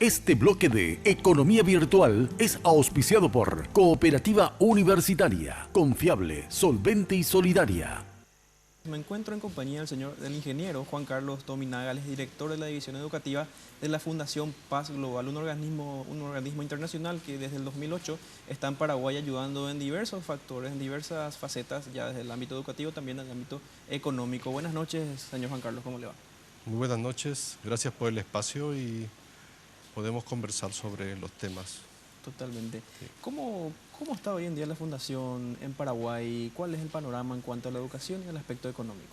Este bloque de Economía Virtual es auspiciado por Cooperativa Universitaria, confiable, solvente y solidaria. Me encuentro en compañía del ingeniero Juan Carlos Tominaga, él es director de la división educativa de la Fundación Paz Global, un organismo internacional que desde el 2008 está en Paraguay ayudando en diversos factores, en diversas facetas, ya desde el ámbito educativo, también en el ámbito económico. Buenas noches, señor Juan Carlos, ¿cómo le va? Muy buenas noches, gracias por el espacio y podemos conversar sobre los temas. Totalmente. Sí. ¿Cómo está hoy en día la Fundación en Paraguay? ¿Cuál es el panorama en cuanto a la educación y el aspecto económico?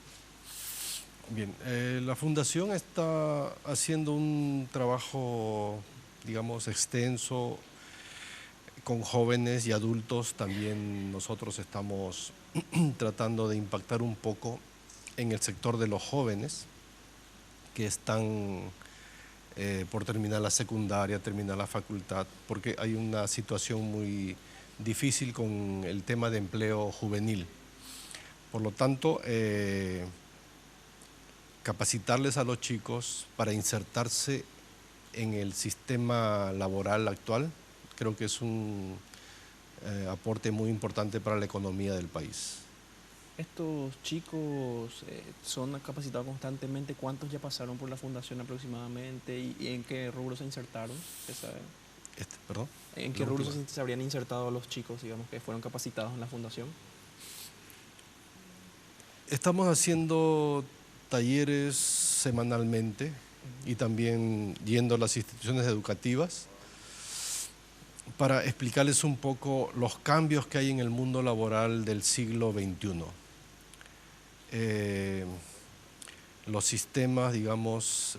Bien, la Fundación está haciendo un trabajo, digamos, extenso con jóvenes y adultos. También nosotros estamos tratando de impactar un poco en el sector de los jóvenes que están por terminar la secundaria, terminar la facultad, porque hay una situación muy difícil con el tema de empleo juvenil. Por lo tanto, capacitarles a los chicos para insertarse en el sistema laboral actual, creo que es un aporte muy importante para la economía del país. Estos chicos son capacitados constantemente. ¿Cuántos ya pasaron por la fundación aproximadamente y en qué rubros se insertaron? ¿Se sabe? ¿Perdón? ¿En qué rubros se habrían insertado los chicos, digamos, que fueron capacitados en la fundación? Estamos haciendo talleres semanalmente y también yendo a las instituciones educativas para explicarles un poco los cambios que hay en el mundo laboral del siglo XXI. Los sistemas, digamos,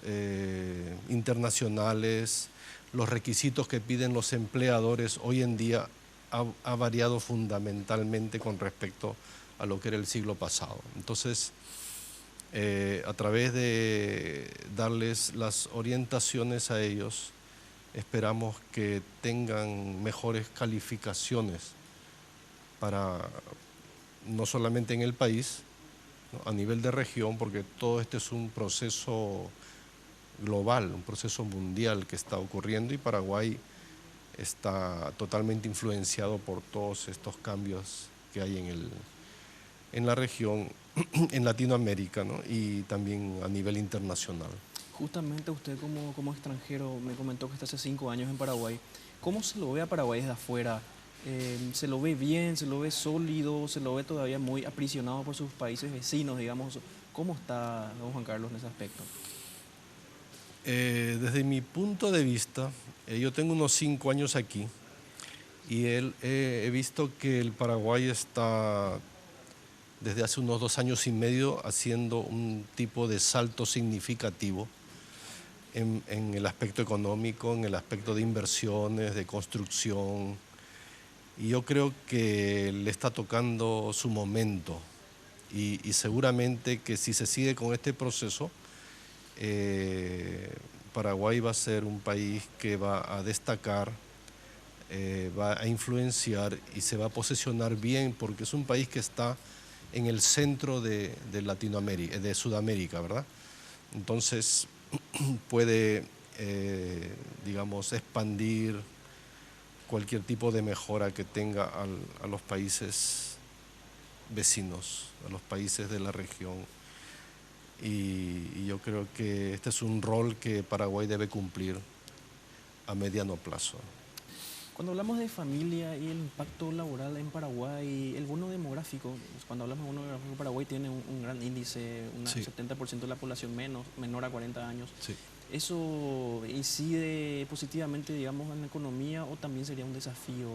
internacionales, los requisitos que piden los empleadores hoy en día ha variado fundamentalmente con respecto a lo que era el siglo pasado. Entonces, a través de darles las orientaciones a ellos, esperamos que tengan mejores calificaciones para no solamente en el país, ¿no?, a nivel de región, porque todo este es un proceso global, un proceso mundial que está ocurriendo y Paraguay está totalmente influenciado por todos estos cambios que hay en la región, en Latinoamérica, ¿no?, y también a nivel internacional. Justamente usted como extranjero me comentó que está hace 5 años en Paraguay. ¿Cómo se lo ve a Paraguay desde afuera? ¿Se lo ve bien, se lo ve sólido, se lo ve todavía muy aprisionado por sus países vecinos, digamos? ¿Cómo está don Juan Carlos en ese aspecto? Desde mi punto de vista, yo tengo unos 5 años aquí y he visto que el Paraguay está desde hace unos 2 años y medio haciendo un tipo de salto significativo en el aspecto económico, en el aspecto de inversiones, de construcción. Y yo creo que le está tocando su momento y seguramente que si se sigue con este proceso, Paraguay va a ser un país que va a destacar, va a influenciar y se va a posicionar bien porque es un país que está en el centro de Latinoamérica, de Sudamérica, ¿verdad? Entonces puede, digamos, expandir cualquier tipo de mejora que tenga a los países vecinos, a los países de la región. Y yo creo que este es un rol que Paraguay debe cumplir a mediano plazo. Cuando hablamos de familia y el impacto laboral en Paraguay, el bono demográfico, cuando hablamos de bono demográfico, Paraguay tiene un gran índice, un Sí. 70% de la población menor a 40 años. Sí. ¿Eso incide positivamente, digamos, en la economía o también sería un desafío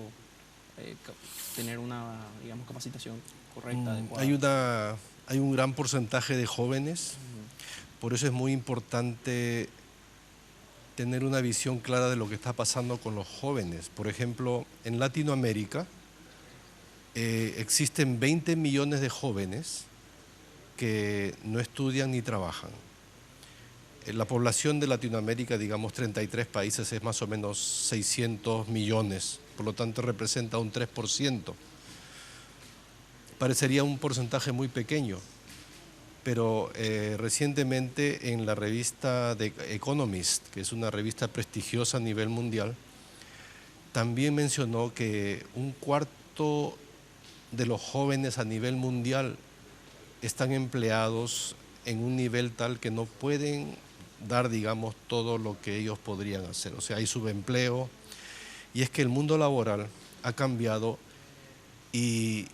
tener una, digamos, capacitación correcta, adecuada? Hay un gran porcentaje de jóvenes, por eso es muy importante tener una visión clara de lo que está pasando con los jóvenes. Por ejemplo, en Latinoamérica existen 20 millones de jóvenes que no estudian ni trabajan. La población de Latinoamérica, digamos 33 países, es más o menos 600 millones, por lo tanto representa un 3%. Parecería un porcentaje muy pequeño, pero recientemente en la revista The Economist, que es una revista prestigiosa a nivel mundial, también mencionó que un cuarto de los jóvenes a nivel mundial están empleados en un nivel tal que no pueden dar, digamos, todo lo que ellos podrían hacer. O sea, hay subempleo, y es que el mundo laboral ha cambiado y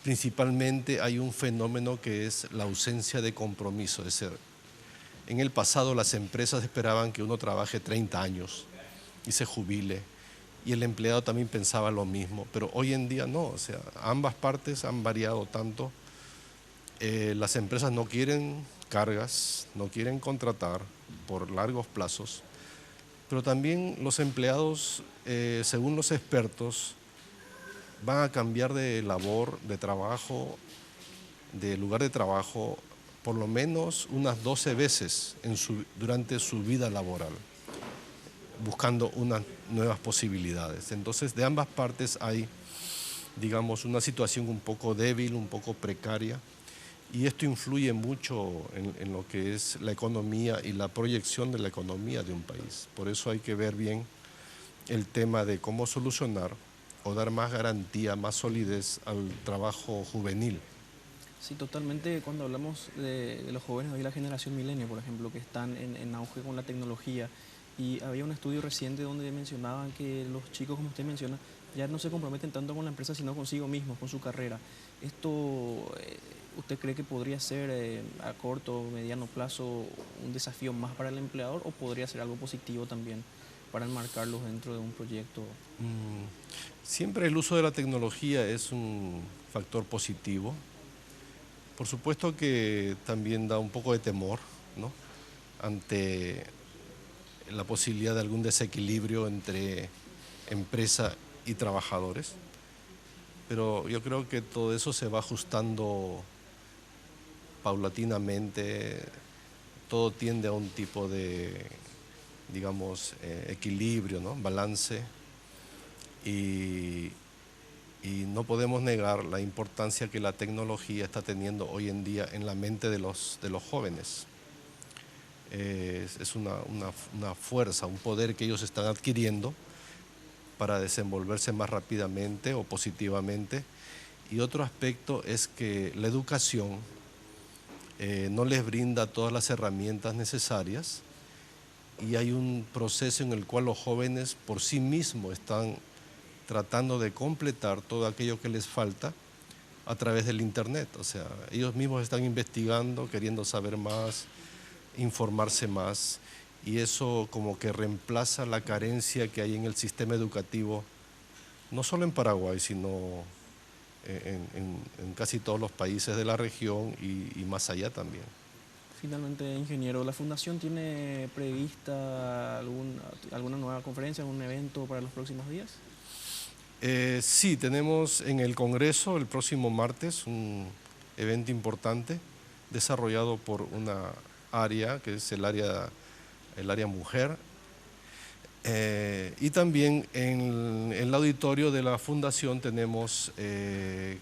principalmente hay un fenómeno que es la ausencia de compromiso. Es decir, en el pasado las empresas esperaban que uno trabaje 30 años y se jubile, y el empleado también pensaba lo mismo, pero hoy en día no. O sea, ambas partes han variado tanto. Las empresas no quieren cargas, no quieren contratar por largos plazos, pero también los empleados, según los expertos, van a cambiar de labor, de trabajo, de lugar de trabajo, por lo menos unas 12 veces durante su vida laboral, buscando unas nuevas posibilidades. Entonces, de ambas partes hay, digamos, una situación un poco débil, un poco precaria, y esto influye mucho en lo que es la economía y la proyección de la economía de un país. Por eso hay que ver bien el tema de cómo solucionar o dar más garantía, más solidez al trabajo juvenil. Sí, totalmente. Cuando hablamos de los jóvenes de hoy, la generación milenio, por ejemplo, que están en auge con la tecnología, y había un estudio reciente donde mencionaban que los chicos, como usted menciona, ya no se comprometen tanto con la empresa, sino consigo mismos, con su carrera. ¿Esto usted cree que podría ser a corto o mediano plazo un desafío más para el empleador, o podría ser algo positivo también para enmarcarlos dentro de un proyecto? Siempre el uso de la tecnología es un factor positivo. Por supuesto que también da un poco de temor, ¿no?, ante la posibilidad de algún desequilibrio entre empresa y trabajadores, pero yo creo que todo eso se va ajustando paulatinamente. Todo tiende a un tipo de, digamos, equilibrio, ¿no?, balance, y no podemos negar la importancia que la tecnología está teniendo hoy en día en la mente de los jóvenes. Es una fuerza, un poder que ellos están adquiriendo para desenvolverse más rápidamente o positivamente. Y otro aspecto es que la educación no les brinda todas las herramientas necesarias, y hay un proceso en el cual los jóvenes por sí mismos están tratando de completar todo aquello que les falta a través del Internet. O sea, ellos mismos están investigando, queriendo saber más, informarse más, y eso como que reemplaza la carencia que hay en el sistema educativo, no solo en Paraguay, sino en casi todos los países de la región y más allá también. Finalmente, ingeniero, ¿la Fundación tiene prevista alguna nueva conferencia, algún evento para los próximos días? Sí, tenemos en el Congreso el próximo martes un evento importante desarrollado por una área que es el área mujer, y también en el auditorio de la Fundación tenemos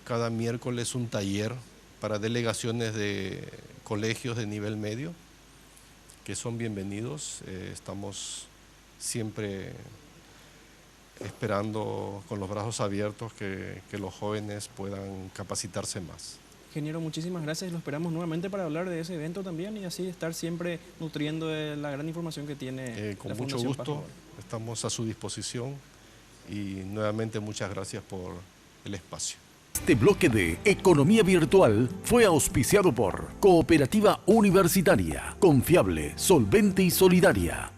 cada miércoles un taller para delegaciones de colegios de nivel medio, que son bienvenidos. Estamos siempre esperando con los brazos abiertos que los jóvenes puedan capacitarse más. Ingeniero, muchísimas gracias. Lo esperamos nuevamente para hablar de ese evento también, y así estar siempre nutriendo de la gran información que tiene con la mucho Fundación gusto, Paz Global. estamos a su disposición, y nuevamente muchas gracias por el espacio. Este bloque de Economía Virtual fue auspiciado por Cooperativa Universitaria, confiable, solvente y solidaria.